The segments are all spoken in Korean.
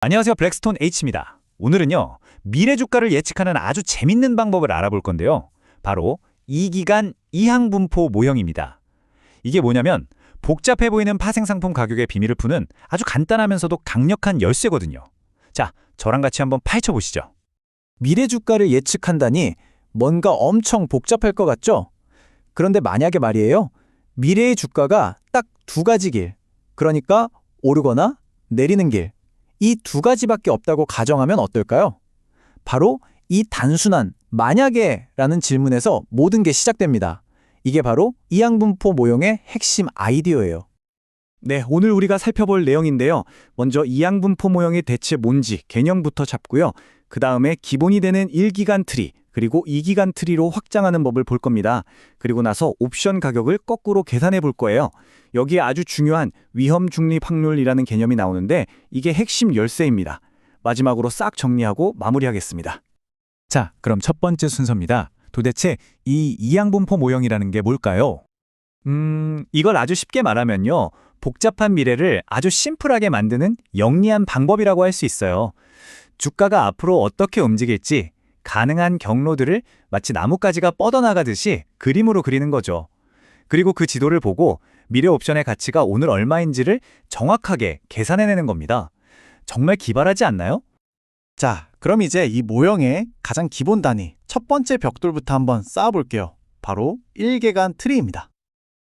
안녕하세요. 블랙스톤 H입니다. 오늘은요, 미래 주가를 예측하는 아주 재밌는 방법을 알아볼 건데요. 바로 이기간 이항분포 모형입니다. 이게 뭐냐면 복잡해 보이는 파생상품 가격의 비밀을 푸는 아주 간단하면서도 강력한 열쇠거든요. 자, 저랑 같이 한번 파헤쳐 보시죠. 미래 주가를 예측한다니 뭔가 엄청 복잡할 것 같죠? 그런데 만약에 말이에요. 미래의 주가가 딱 두 가지 길, 그러니까 오르거나 내리는 길, 이 두 가지밖에 없다고 가정하면 어떨까요? 바로 이 단순한 만약에 라는 질문에서 모든 게 시작됩니다. 이게 바로 이항분포 모형의 핵심 아이디어예요. 네, 오늘 우리가 살펴볼 내용인데요. 먼저 이항분포 모형이 대체 뭔지 개념부터 잡고요. 그 다음에 기본이 되는 1기간 트리, 그리고 2기간 트리로 확장하는 법을 볼 겁니다. 그리고 나서 옵션 가격을 거꾸로 계산해 볼 거예요. 여기에 아주 중요한 위험 중립 확률이라는 개념이 나오는데 이게 핵심 열쇠입니다. 마지막으로 싹 정리하고 마무리하겠습니다. 자, 그럼 첫 번째 순서입니다. 도대체 이 이항분포 모형이라는 게 뭘까요? 이걸 아주 쉽게 말하면요. 복잡한 미래를 아주 심플하게 만드는 영리한 방법이라고 할 수 있어요. 주가가 앞으로 어떻게 움직일지 가능한 경로들을 마치 나뭇가지가 뻗어나가듯이 그림으로 그리는 거죠. 그리고 그 지도를 보고 미래 옵션의 가치가 오늘 얼마인지를 정확하게 계산해내는 겁니다. 정말 기발하지 않나요? 자, 그럼 이제 이 모형의 가장 기본 단위, 첫 번째 벽돌부터 한번 쌓아볼게요. 바로 1개간 트리입니다.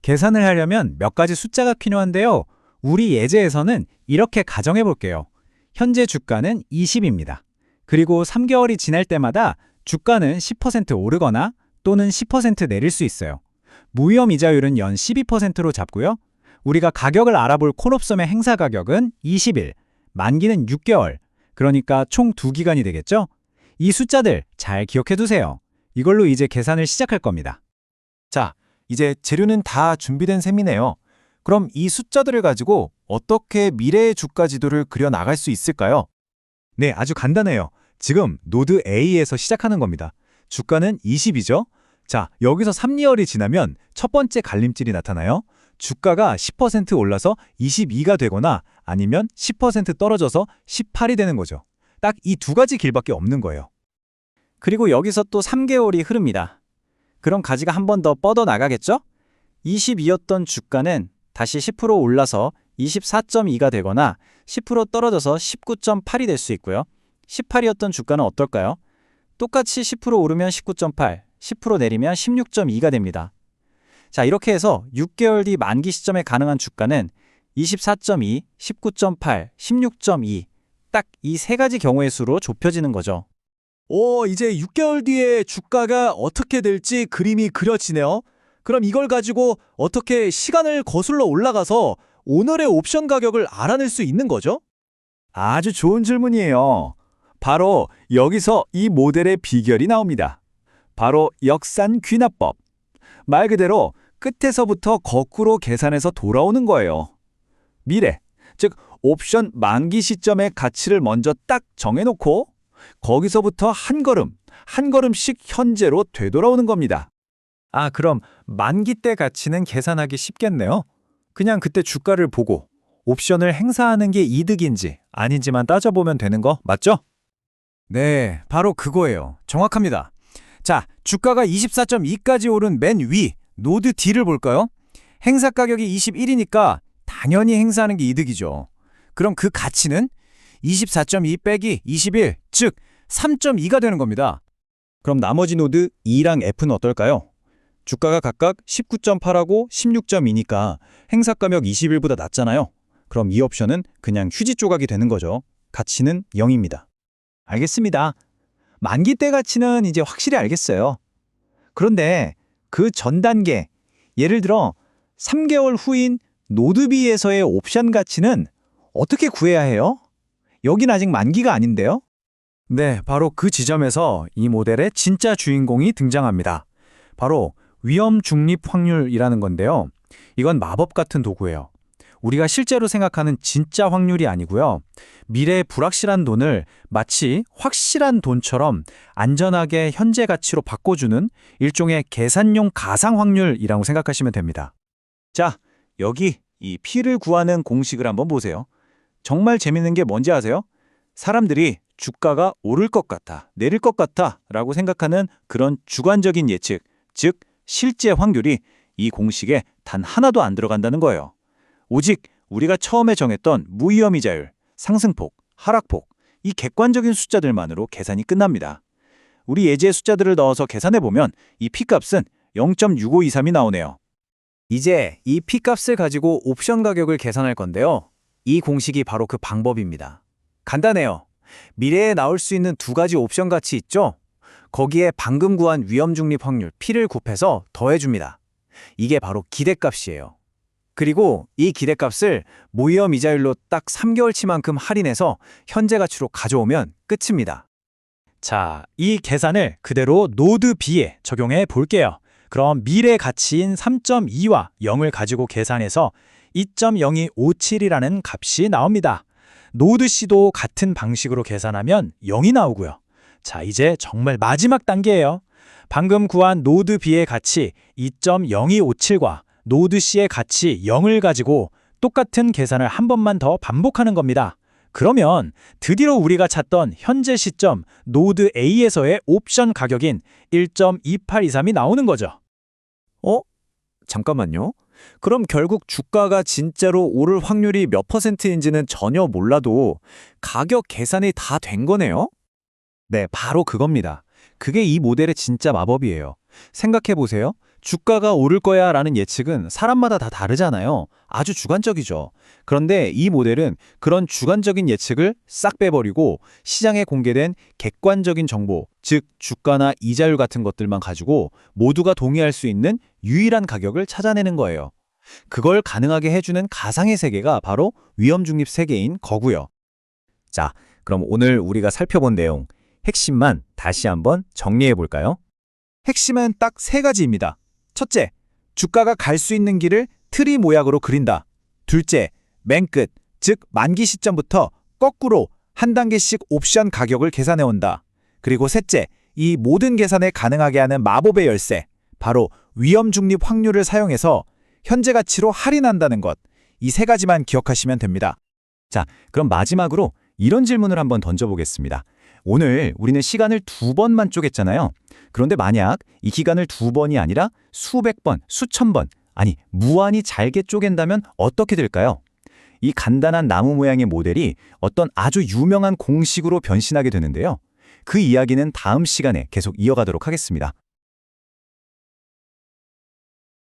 계산을 하려면 몇 가지 숫자가 필요한데요. 우리 예제에서는 이렇게 가정해 볼게요. 현재 주가는 20입니다. 그리고 3개월이 지날 때마다 주가는 10% 오르거나 또는 10% 내릴 수 있어요. 무위험 이자율은 연 12%로 잡고요. 우리가 가격을 알아볼 콜옵션의 행사 가격은 20일, 만기는 6개월, 그러니까 총 2기간이 되겠죠? 이 숫자들 잘 기억해 두세요. 이걸로 이제 계산을 시작할 겁니다. 자, 이제 재료는 다 준비된 셈이네요. 그럼 이 숫자들을 가지고 어떻게 미래의 주가 지도를 그려 나갈 수 있을까요? 네, 아주 간단해요. 지금 노드 A에서 시작하는 겁니다. 주가는 20이죠? 자, 여기서 3개월이 지나면 첫 번째 갈림길이 나타나요. 주가가 10% 올라서 22가 되거나 아니면 10% 떨어져서 18이 되는 거죠. 딱 이 두 가지 길밖에 없는 거예요. 그리고 여기서 또 3개월이 흐릅니다. 그럼 가지가 한 번 더 뻗어 나가겠죠? 22였던 주가는 다시 10% 올라서 24.2가 되거나 10% 떨어져서 19.8이 될 수 있고요. 18이었던 주가는 어떨까요? 똑같이 10% 오르면 19.8, 10% 내리면 16.2가 됩니다. 자, 이렇게 해서 6개월 뒤 만기 시점에 가능한 주가는 24.2, 19.8, 16.2, 딱 이 세 가지 경우의 수로 좁혀지는 거죠. 이제 6개월 뒤에 주가가 어떻게 될지 그림이 그려지네요. 그럼 이걸 가지고 어떻게 시간을 거슬러 올라가서 오늘의 옵션 가격을 알아낼 수 있는 거죠? 아주 좋은 질문이에요. 바로 여기서 이 모델의 비결이 나옵니다. 바로 역산 귀납법. 말 그대로 끝에서부터 거꾸로 계산해서 돌아오는 거예요. 미래, 즉 옵션 만기 시점의 가치를 먼저 딱 정해놓고 거기서부터 한 걸음씩 현재로 되돌아오는 겁니다. 아, 그럼 만기 때 가치는 계산하기 쉽겠네요. 그냥 그때 주가를 보고 옵션을 행사하는 게 이득인지 아닌지만 따져보면 되는 거 맞죠? 네, 바로 그거예요. 정확합니다. 자, 주가가 24.2까지 오른 맨 위, 노드 D를 볼까요? 행사 가격이 21이니까 당연히 행사하는 게 이득이죠. 그럼 그 가치는 24.2 빼기 21, 즉 3.2가 되는 겁니다. 그럼 나머지 노드 E랑 F는 어떨까요? 주가가 각각 19.8하고 16.2니까 행사 가격 20일보다 낮잖아요. 그럼 이 옵션은 그냥 휴지 조각이 되는 거죠. 가치는 0입니다. 알겠습니다. 만기 때 가치는 이제 확실히 알겠어요. 그런데 그 전 단계, 예를 들어 3개월 후인 노드 B에서의 옵션 가치는 어떻게 구해야 해요? 여긴 아직 만기가 아닌데요? 네, 바로 그 지점에서 이 모델의 진짜 주인공이 등장합니다. 바로 위험 중립 확률이라는 건데요. 이건 마법 같은 도구예요. 우리가 실제로 생각하는 진짜 확률이 아니고요. 미래의 불확실한 돈을 마치 확실한 돈처럼 안전하게 현재 가치로 바꿔주는 일종의 계산용 가상 확률이라고 생각하시면 됩니다. 자, 여기 이 P를 구하는 공식을 한번 보세요. 정말 재밌는 게 뭔지 아세요? 사람들이 주가가 오를 것 같아, 내릴 것 같아 라고 생각하는 그런 주관적인 예측, 즉 실제 확률이 이 공식에 단 하나도 안 들어간다는 거예요. 오직 우리가 처음에 정했던 무위험이자율, 상승폭, 하락폭, 이 객관적인 숫자들만으로 계산이 끝납니다. 우리 예제 숫자들을 넣어서 계산해보면 이 P값은 0.6523이 나오네요. 이제 이 P값을 가지고 옵션 가격을 계산할 건데요. 이 공식이 바로 그 방법입니다. 간단해요. 미래에 나올 수 있는 두 가지 옵션 가치 있죠? 거기에 방금 구한 위험 중립 확률 P를 곱해서 더해줍니다. 이게 바로 기대값이에요. 그리고 이 기대값을 무위험 이자율로 딱 3개월치만큼 할인해서 현재 가치로 가져오면 끝입니다. 자, 이 계산을 그대로 노드 B에 적용해 볼게요. 그럼 미래 가치인 3.2와 0을 가지고 계산해서 2.0257이라는 값이 나옵니다. 노드 C도 같은 방식으로 계산하면 0이 나오고요. 자, 이제 정말 마지막 단계예요. 방금 구한 노드 B의 가치 2.0257과 노드 C의 가치 0을 가지고 똑같은 계산을 한 번만 더 반복하는 겁니다. 그러면 드디어 우리가 찾던 현재 시점 노드 A에서의 옵션 가격인 1.2823이 나오는 거죠. 잠깐만요. 그럼 결국 주가가 진짜로 오를 확률이 몇 %인지는 전혀 몰라도 가격 계산이 다 된 거네요? 네, 바로 그겁니다. 그게 이 모델의 진짜 마법이에요. 생각해보세요. 주가가 오를 거야 라는 예측은 사람마다 다 다르잖아요. 아주 주관적이죠. 그런데 이 모델은 그런 주관적인 예측을 싹 빼버리고 시장에 공개된 객관적인 정보, 즉 주가나 이자율 같은 것들만 가지고 모두가 동의할 수 있는 유일한 가격을 찾아내는 거예요. 그걸 가능하게 해주는 가상의 세계가 바로 위험중립 세계인 거고요. 자, 그럼 오늘 우리가 살펴본 내용, 핵심만 다시 한번 정리해 볼까요? 핵심은 딱 세 가지입니다. 첫째, 주가가 갈 수 있는 길을 트리 모양으로 그린다. 둘째, 맨 끝, 즉 만기 시점부터 거꾸로 한 단계씩 옵션 가격을 계산해 온다. 그리고 셋째, 이 모든 계산을 가능하게 하는 마법의 열쇠, 바로 위험 중립 확률을 사용해서 현재 가치로 할인한다는 것. 이 세 가지만 기억하시면 됩니다. 자, 그럼 마지막으로 이런 질문을 한번 던져보겠습니다. 오늘 우리는 시간을 2번만 쪼갰잖아요. 그런데 만약 이 기간을 2번이 아니라 수백 번, 수천 번, 아니 무한히 잘게 쪼갠다면 어떻게 될까요? 이 간단한 나무 모양의 모델이 어떤 아주 유명한 공식으로 변신하게 되는데요. 그 이야기는 다음 시간에 계속 이어가도록 하겠습니다.